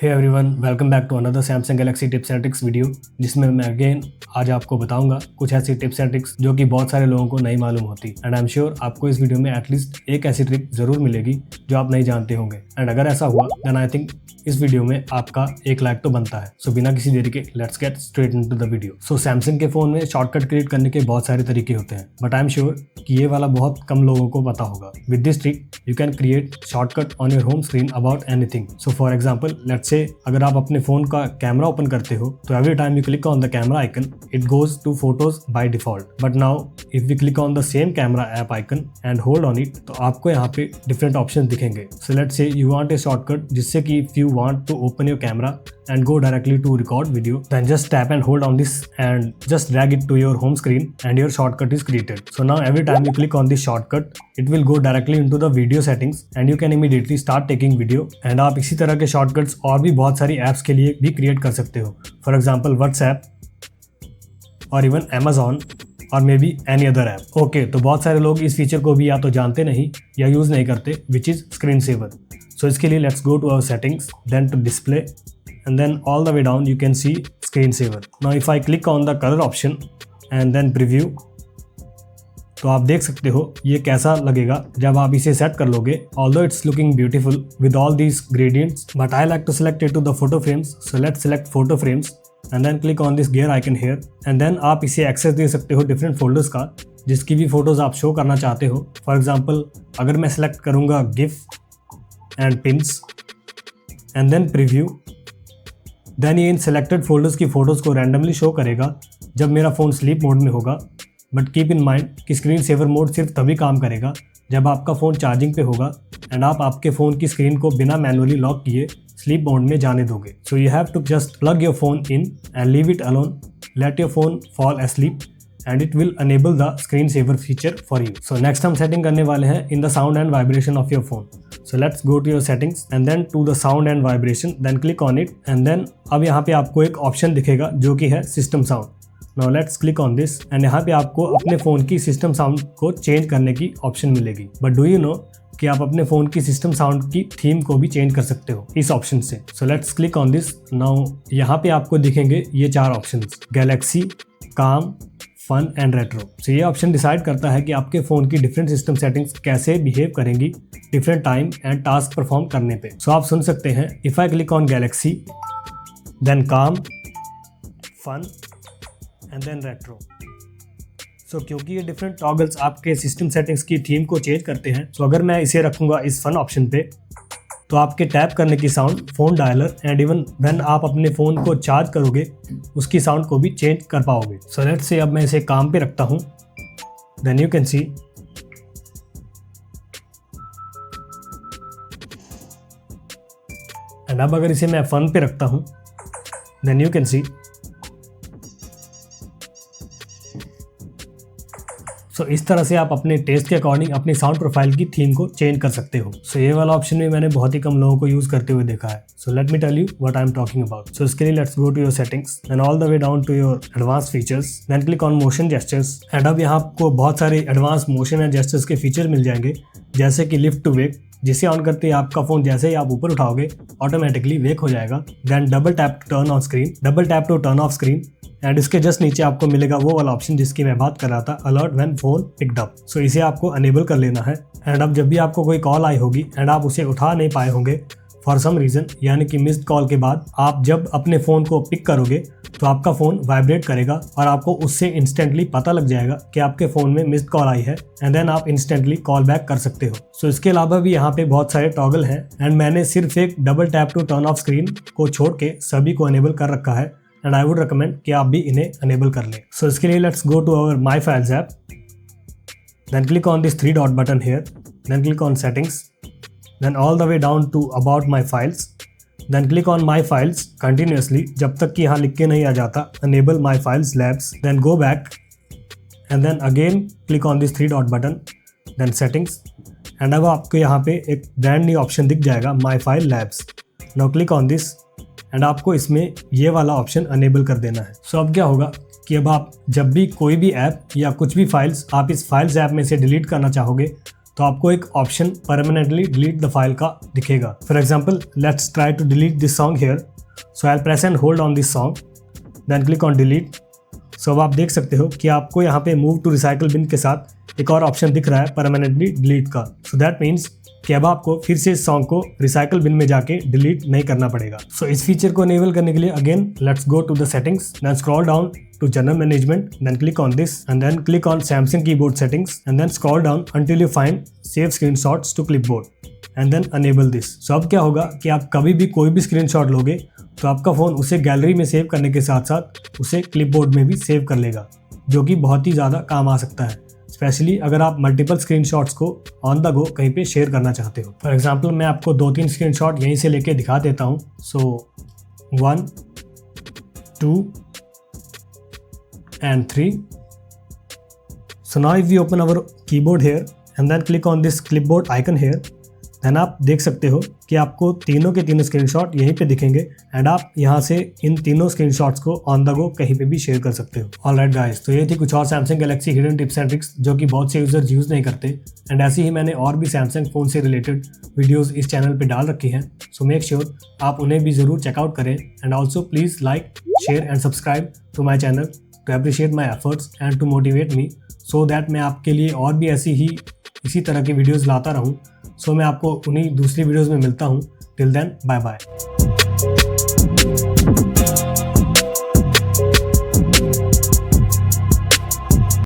Hey everyone, welcome back to another Samsung Galaxy tips and tricks video, जिसमें मैं again आज आपको बताऊंगा कुछ ऐसी टिप्स एंड ट्रिक्स जो कि बहुत सारे लोगों को नहीं मालूम होती। एंड आई एम श्योर आपको इस वीडियो में एटलीस्ट एक ऐसी ट्रिक जरूर मिलेगी जो आप नहीं जानते होंगे। एंड अगर ऐसा हुआ देन आई थिंक इस वीडियो में आपका 1 लाइक तो बनता है। सो बिना किसी देरी के let's get straight into the video. So Samsung के फोन में शॉर्टकट क्रिएट करने के बहुत सारे तरीके होते हैं, बट आई एम श्योर कि ये वाला बहुत कम लोगों को पता होगा। With this trick you can create shortcut on your home screen about anything. So for example, let's say अगर आप अपने फोन का कैमरा ओपन करते हो तो every time you click on the camera icon it goes to photos by default. But now if we click on the same camera app icon and hold on it, तो आपको यहाँ पे different option दिखेंगे। So let's say you want a shortcut जिससे कि if you want to open your camera and go directly to record video, then just tap and hold on this and just drag it to your home screen and your shortcut is created. So now every time you click on this shortcut it will go directly into the video settings and you can immediately start taking video। and आप इसी तरह के shortcuts और भी बहुत सारी apps के लिए भी create कर सकते हो, for example WhatsApp और even Amazon और may be any other app. Okay, तो बहुत सारे लोग इस फीचर को भी या तो जानते नहीं या यूज नहीं करते, which is screen saver. So इसके लिए let's go to our settings, then to display and then all the way down you can see screensaver. Now if I click on the color option and then preview, तो आप देख सकते हो ये कैसा लगेगा जब आप इसे सेट कर लोगे। Although it's looking beautiful with all these gradients, but I like to select it to the photo frames. So let's select photo frames and then click on this gear icon here and then आप इसे access दे सकते हो different folders का, जिसकी भी photos आप show करना चाहते हो। फॉर एग्जाम्पल, अगर मैं सेलेक्ट करूँगा GIF and pins and then preview, then ये इन सेलेक्टेड फोल्डर्स की फ़ोटोज़ को रैंडमली शो करेगा जब मेरा फ़ोन स्लीप मोड में होगा। बट कीप इन माइंड कि स्क्रीन सेवर मोड सिर्फ तभी काम करेगा जब आपका फ़ोन चार्जिंग पे होगा एंड आप आपके फ़ोन की स्क्रीन को बिना मैनुअली लॉक किए स्लीप मोड में जाने दोगे। So you have to just plug your phone in and leave it alone, let your phone fall asleep and it will enable the screen saver feature for you. So next हम setting करने वाले हैं in the sound and vibration of your phone. So let's go to your settings and then to the sound and vibration, then click on it and then अब यहाँ पे आपको एक option दिखेगा जो कि है system sound. Now let's click on this and यहाँ पे आपको अपने फ़ोन की सिस्टम साउंड को चेंज करने की ऑप्शन मिलेगी। बट डू यू नो कि आप अपने फ़ोन की सिस्टम साउंड की थीम को भी चेंज कर सकते हो इस ऑप्शन से। So let's click on this. Now यहाँ पे आपको दिखेंगे ये 4 options, Galaxy, calm, fun and retro. So ये ऑप्शन डिसाइड करता है कि आपके फ़ोन की डिफरेंट सिस्टम सेटिंग्स कैसे बिहेव करेंगी different time and task perform करने पे। सो आप सुन सकते हैं, if I click on Galaxy then calm, fun and then retro. So क्योंकि ये डिफरेंट टॉगल्स आपके सिस्टम सेटिंग्स की थीम को चेंज करते हैं, सो अगर मैं इसे रखूँगा इस फन ऑप्शन पे, तो आपके टैप करने की sound, phone dialer and even when आप अपने फ़ोन को चार्ज करोगे उसकी साउंड को भी चेंज कर पाओगे। सो लेट्स से अब मैं इसे काम पे रखता हूँ, then you can see and अब अगर इसे मैं फन पे रखता हूँ then you can see. So इस तरह से आप अपने टेस्ट के अकॉर्डिंग अपनी साउंड प्रोफाइल की थीम को चेंज कर सकते हो। सो ये वाला ऑप्शन भी मैंने बहुत ही कम लोगों को यूज़ करते हुए देखा है। So let me tell you what I am talking about. So इसके लिए let's go to your settings then all the way down to your advance features, then click on motion gestures and अब यहाँ आपको बहुत सारे advance motion and gestures के feature मिल जाएंगे, जैसे कि लिफ्ट टू वेक, जिसे ऑन करते ही आपका फ़ोन जैसे ही आप ऊपर उठाओगे ऑटोमेटिकली वेक हो जाएगा। Then double tap to turn on screen, double tap to turn off screen and इसके जस्ट नीचे आपको मिलेगा वो वाला ऑप्शन जिसकी मैं बात कर रहा था, alert when phone picked up. So इसे आपको अनेबल कर लेना है एंड अब जब भी आपको कोई कॉल आई होगी एंड आप उसे उठा नहीं पाए होंगे फॉर सम रीज़न, यानी कि मिस्ड कॉल के बाद आप जब अपने फ़ोन को पिक करोगे तो आपका फ़ोन वाइब्रेट करेगा और आपको उससे इंस्टेंटली पता लग जाएगा कि आपके फ़ोन में मिस्ड कॉल आई है एंड देन आप इंस्टेंटली कॉल बैक कर सकते हो। सो इसके अलावा भी यहाँ पे बहुत सारे टॉगल हैं एंड मैंने सिर्फ एक double tap to turn off screen को छोड़ के सभी को अनेबल कर रखा है एंड आई वुड रिकमेंड कि आप भी इन्हें अनेबल कर लें। सो इसके लिए let's go to our my files app, then click on this 3 dot button here, then click on settings, then all the way down to about my files, then click on my files continuously जब तक कि यहाँ लिख के नहीं आ जाता enable my files labs, then go back and then again click on this 3 dot button, then settings and अब आपको यहाँ पे एक brand new option दिख जाएगा my file labs। now click on this and आपको इसमें ये वाला ऑप्शन enable कर देना है। सो अब क्या होगा कि अब आप जब भी कोई भी ऐप या कुछ भी फाइल्स आप इस फाइल्स ऐप में से डिलीट करना चाहोगे तो आपको एक option permanently delete the file का दिखेगा। For example let's try to delete this song here, so I will press and hold on this song, then click on delete. So अब आप देख सकते हो कि आपको यहाँ पे मूव टू रिसाइकल बिन के साथ एक और ऑप्शन दिख रहा है परमानेंटली डिलीट का। सो दैट मीन्स कि अब आपको फिर से इस सॉन्ग को रिसाइकल बिन में जाके डिलीट नहीं करना पड़ेगा। सो इस फीचर को इनेबल करने के लिए again let's go to the settings, then scroll down to general management, then click on this and then click on Samsung keyboard settings and then scroll down until you find save screenshots to clipboard and then enable this। So अब क्या होगा कि आप कभी भी कोई भी screenshot लोगे तो आपका फ़ोन उसे गैलरी में सेव करने के साथ साथ उसे क्लिपबोर्ड में भी सेव कर लेगा, जो कि बहुत ही ज़्यादा काम आ सकता है, स्पेशली अगर आप मल्टीपल स्क्रीनशॉट्स को ऑन द गो कहीं पे शेयर करना चाहते हो। फॉर एग्जांपल मैं आपको 2-3 स्क्रीनशॉट यहीं से लेके दिखा देता हूँ। सो 1, 2 and 3। So now if we open our keyboard here and then click on this clipboard icon here, then आप देख सकते हो कि आपको तीनों के तीनों स्क्रीनशॉट यहीं पे दिखेंगे एंड आप यहाँ से इन तीनों स्क्रीनशॉट्स को ऑन द गो कहीं पे भी शेयर कर सकते हो। ऑलराइट गाइस, तो ये थी कुछ और Samsung Galaxy hidden tips and tricks जो कि बहुत से यूजर्स यूज़ नहीं करते एंड ऐसे ही मैंने और भी सैमसंग फ़ोन से रिलेटेड वीडियोज़ इस चैनल पर डाल रखी हैं। सो मेक श्योर आप उन्हें भी ज़रूर चेकआउट करें and also please like, share and subscribe to my channel to appreciate my efforts and to motivate me so that मैं आपके लिए और भी इसी तरह की वीडियोज़ लाता रहूँ। सो मैं आपको उन्हीं दूसरी वीडियोज़ में मिलता हूँ। Till then bye bye.